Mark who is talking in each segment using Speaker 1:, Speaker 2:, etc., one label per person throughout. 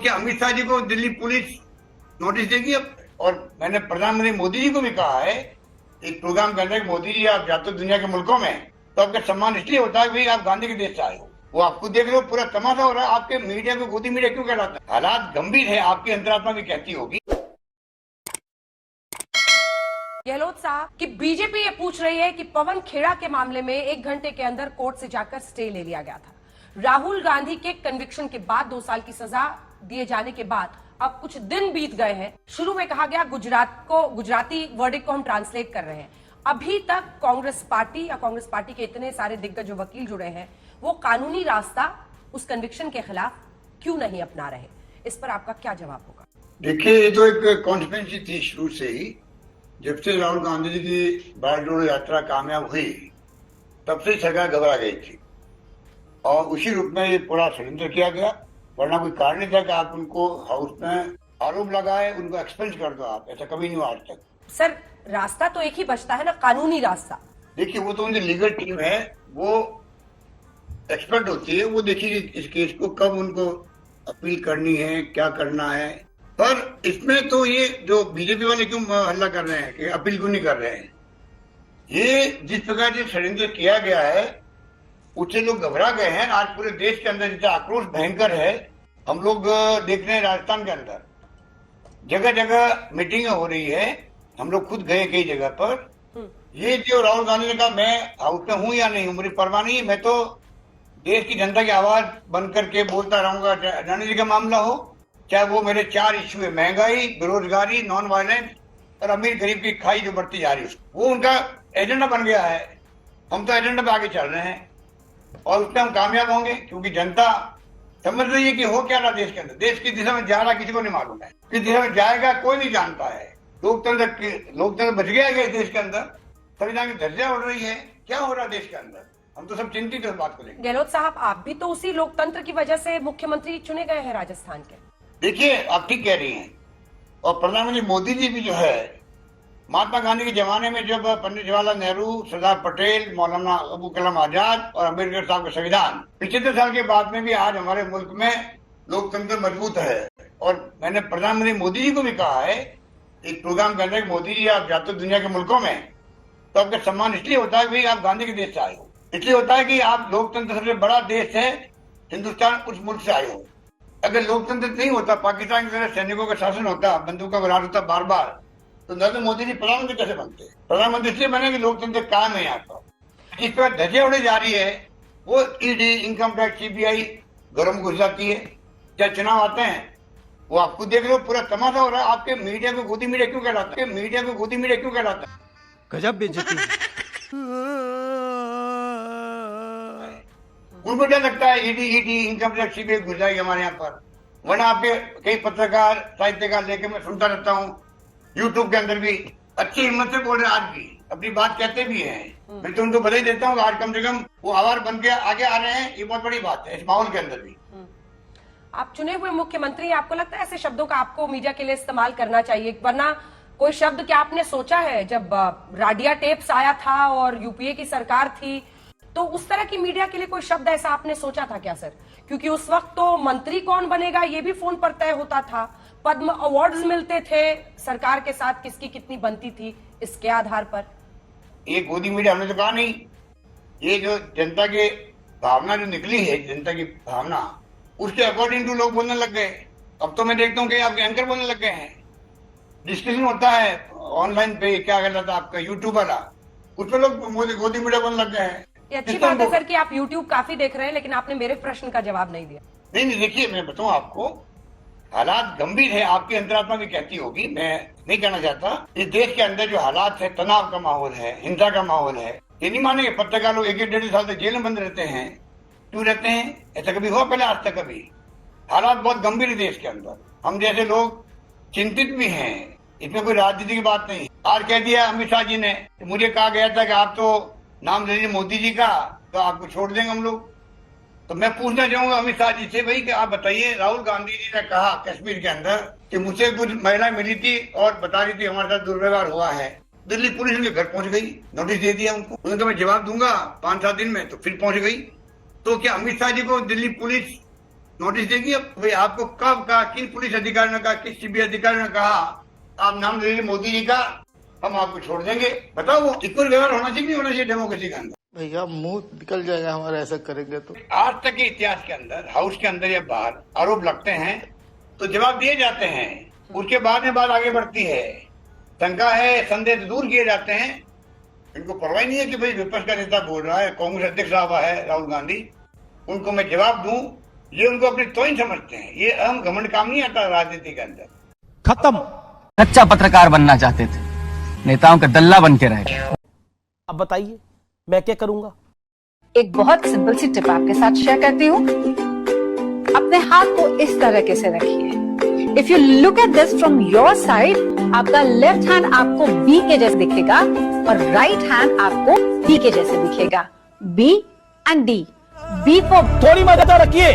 Speaker 1: क्या अमित शाह जी को Delhi police notice देगी अब? और मैंने प्रधानमंत्री मोदी जी को भी कहा है एक प्रोग्राम करने के, मोदी जी आप जाते हो दुनिया के मुल्कों में तो आपका सम्मान इसलिए होता है भाई आप गांधी के देश से आए हो। वो आपको देख रहे हो पूरा तमाशा हो रहा है, आपके मीडिया को गोदी मीडिया क्यों कहलाता है? हालात गंभीर है, आपकी अंतरात्मा भी कहती होगी।
Speaker 2: गहलोत साहब कि बीजेपी ये पूछ रही है कि पवन खेड़ा के मामले में 1 घंटे के अंदर कोर्ट से जाकर स्टे ले लिया गया था। राहुल गांधी के कन्विक्शन के बाद 2 साल की सजा दिए जाने के बाद अब कुछ दिन बीत गए हैं। शुरू में कहा गया गुजराती वर्डिक्ट को हम ट्रांसलेट कर रहे हैं। अभी तक कांग्रेस पार्टी या कांग्रेस पार्टी के इतने सारे दिग्गज जो वकील जुड़े हैं वो कानूनी रास्ता उस कन्विक्शन के खिलाफ क्यों नहीं अपना रहे? इस पर आपका क्या जवाब होगा?
Speaker 1: देखिए, ये तो एक कॉन्स्पिरेसी थी शुरू से ही। जब से राहुल गांधी जी की भारत जोड़ो यात्रा कामयाब हुई तब से सरकार घबरा गई थी और उसी रूप में ये पूरा षड्यंत्र किया गया। वरना कोई कारण नहीं था कि आप उनको हाउस में आरोप लगाए, उनको एक्सपेंस कर दो आप। ऐसा कभी नहीं हुआ आज तक।
Speaker 2: सर, रास्ता तो एक ही बचता है ना, कानूनी रास्ता।
Speaker 1: देखिए, वो तो उनकी लीगल टीम है, वो एक्सपर्ट होती है, वो देखिए इस केस को कब उनको अपील करनी है, क्या करना है। पर इसमें तो ये जो बीजेपी वाले क्यों हल्ला कर रहे हैं कि अपील क्यों नहीं कर रहे हैं? ये जिस प्रकार से षड्यंत्र किया गया है उससे लोग घबरा गए हैं। आज पूरे देश के अंदर जितना आक्रोश भयंकर है, हम लोग देख रहे हैं राजस्थान के अंदर जगह जगह मीटिंगें हो रही है। हम लोग खुद गए कई जगह पर। ये जो राहुल गांधी ने कहा मैं हाउस में हूं या नहीं हूं मुझे परवाह नहीं, मैं तो देश की जनता की आवाज बन करके बोलता रहूंगा। अडानी जी का मामला हो, चाहे वो मेरे 4 इश्यू है, महंगाई, बेरोजगारी, नॉन वायलेंस और अमीर गरीब की खाई जो बढ़ती जा रही है, वो उनका एजेंडा बन गया है। हम तो एजेंडा पे आगे चल रहे हैं और उसमें हम कामयाब होंगे क्योंकि जनता समझ रही है कि हो क्या रहा देश के अंदर। देश की दिशा में जा रहा किसी को नहीं मालूम है, किस दिशा में जाएगा कोई नहीं जानता है। लोकतंत्र बच गया है देश के अंदर, संविधान की धज्जियां उड़ रही है। क्या हो रहा है देश के अंदर? हम तो सब चिंतित है इस बात को लेकर।
Speaker 2: गहलोत साहब, आप भी तो उसी लोकतंत्र की वजह से मुख्यमंत्री चुने गए हैं राजस्थान के।
Speaker 1: देखिए, आप ठीक कह रही हैं। और प्रधानमंत्री मोदी जी भी जो है, महात्मा गांधी के जमाने में जब पंडित जवाहरलाल नेहरू, सरदार पटेल, मौलाना अबुल कलाम आजाद और अम्बेडकर साहब का संविधान 75 साल के बाद में भी आज हमारे मुल्क में लोकतंत्र मजबूत है। और मैंने प्रधानमंत्री मोदी जी को भी कहा है एक प्रोग्राम करने के, मोदी जी आप जाते हो दुनिया के मुल्कों में तो आपका सम्मान इसलिए होता है भाई आप गांधी के देश से आए हो। इसलिए होता है कि आप लोकतंत्र सबसे बड़ा देश है हिंदुस्तान, उस मुल्क से आए हो। अगर लोकतंत्र नहीं होता, पाकिस्तान की तरह सैनिकों का शासन होता, बंदूकों का राज होता बार बार, तो नरेंद्र मोदी जी प्रधानमंत्री कैसे बनते? प्रधानमंत्री इसलिए बने कि लोकतंत्र कायम है यहाँ पर। इस पर धज्जियां उड़ाई जा रही है। वो ईडी, इनकम टैक्स, सीबीआई घरों में घुस जाती है। चाहे चुनाव आते हैं, वो आपको देख रहे हो पूरा तमाशा हो रहा है। आपके मीडिया को गोदी मीडिया क्यों कहलाता है? मीडिया को गोदी मीडिया क्यों कहलाता है?
Speaker 3: गजब बेइज्जती।
Speaker 1: उनको क्या लगता है ईडी, इनकम टैक्स, सीबीआई घुस जाएगी हमारे यहाँ पर? वरना आपके कई पत्रकार, साहित्यकार लेके मैं सुनता रहता हूँ, यूट्यूब के अंदर भी अच्छी हिम्मत से बोल रहे हैं, आज भी अपनी बात कहते भी हैं। मैं तो उनको बधाई देता हूँ, आज कम से कम वो आवाज बन के आगे आ रहे हैं। ये बहुत बड़ी बात है इस माहौल के अंदर भी।
Speaker 2: आप चुने हुए मुख्यमंत्री, आपको लगता है ऐसे शब्दों का आपको मीडिया के लिए इस्तेमाल करना चाहिए? वरना कोई शब्द क्या आपने सोचा है जब राडिया टेप्स आया था और यूपीए की सरकार थी, तो उस तरह की मीडिया के लिए कोई शब्द ऐसा आपने सोचा था क्या सर? क्योंकि उस वक्त तो मंत्री कौन बनेगा ये भी फोन पर तय होता था, पद्म अवार्ड्स मिलते थे, सरकार के साथ किसकी कितनी बनती थी इसके आधार पर।
Speaker 1: ये गोदी मीडिया हमने तो कहा नहीं। ये जो जनता की भावना जो निकली है, जनता की भावना, उसके अकॉर्डिंग टू लोग बोलने लग गए। अब तो मैं देखता हूँ कि आपके एंकर बोलने लग गए हैं। डिस्कशन होता है ऑनलाइन पे, क्या कहता था आपका यूट्यूब वाला, उस पर लोग गोदी मीडिया बोलने लग गए हैं।
Speaker 2: ये अच्छी बात है सर कि आप यूट्यूब काफी देख रहे हैं, लेकिन आपने मेरे प्रश्न का जवाब नहीं दिया।
Speaker 1: नहीं, देखिए मैं बताऊं आपको, हालात गंभीर है, आपकी अंतरात्मा भी कहती होगी, मैं नहीं कहना चाहता। इस देश के अंदर जो हालात है, तनाव का माहौल है, हिंसा का माहौल है, ये नहीं मानेंगे। पत्रकार लोग 1-1 साल तक जेल में बंद रहते हैं। क्यों रहते हैं? ऐसा कभी हुआ पहले आज तक? कभी? हालात बहुत गंभीर है देश के अंदर। हम जैसे लोग चिंतित भी हैं, इसमें कोई राजनीति की बात नहीं। आज कह दिया अमित शाह जी ने, मुझे कहा गया था कि आप तो नाम ले लीजिए मोदी जी का तो आपको छोड़ देंगे हम लोग। तो मैं पूछना चाहूंगा अमित शाह जी से, भाई कि आप बताइए, राहुल गांधी जी ने कहा कश्मीर के अंदर कि मुझसे कुछ महिला मिली थी और बता रही थी हमारे साथ दुर्व्यवहार हुआ है। दिल्ली पुलिस उनके घर पहुंच गई, नोटिस दे दिया उनको। उन्होंने कहा मैं जवाब दूंगा 5-7 दिन में, तो फिर पहुंच गई। तो क्या अमित शाह जी को दिल्ली पुलिस नोटिस देगी अब भाई आपको कब कहा, किन पुलिस अधिकारी ने कहा, किस सीबीआई अधिकारी ने कहा आप नाम ले लीजिए मोदी जी का, हम आपको छोड़ देंगे। बताओ वो इक्वल व्यवहार होना चाहिए नहीं होना चाहिए डेमोक्रेसी के अंदर?
Speaker 3: भैया मुंह निकल जाएगा हमारा ऐसा करेंगे तो।
Speaker 1: आज तक के इतिहास के अंदर हाउस के अंदर या बाहर आरोप लगते हैं तो जवाब दिए जाते हैं, उसके बाद में बात आगे बढ़ती है, शंका है संदेह दूर किए जाते हैं। इनको परवाह नहीं है कि भाई विपक्ष का नेता बोल रहा है, कांग्रेस अध्यक्ष साहब है राहुल गांधी, उनको मैं जवाब दूं, ये उनको अपनी तोहिन समझते हैं। ये अहम घमंड काम नहीं आता राजनीति के अंदर।
Speaker 4: खत्म। कच्चा पत्रकार बनना चाहते थे, नेताओं का दल्ला बन के रह गए।
Speaker 5: अब बताइए मैं क्या करूंगा?
Speaker 6: एक बहुत सिंपल सी टिप आपके साथ शेयर करती हूँ। अपने हाथ को इस तरीके से रखिए। If you look at this from your side, आपका लेफ्ट हैंड आपको बी के जैसे दिखेगा और राइट हैंड आपको डी के जैसे दिखेगा। B and D. बी फॉर
Speaker 5: थोड़ी मदद रखिए।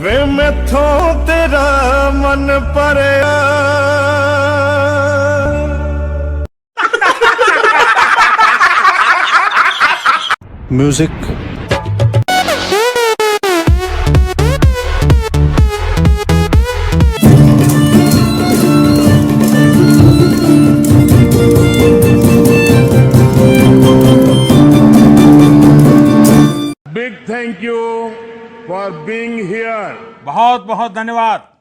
Speaker 7: वे मैथों तेरा मन पड़या। Music.
Speaker 8: Big thank you for being here.
Speaker 9: बहुत बहुत धन्यवाद।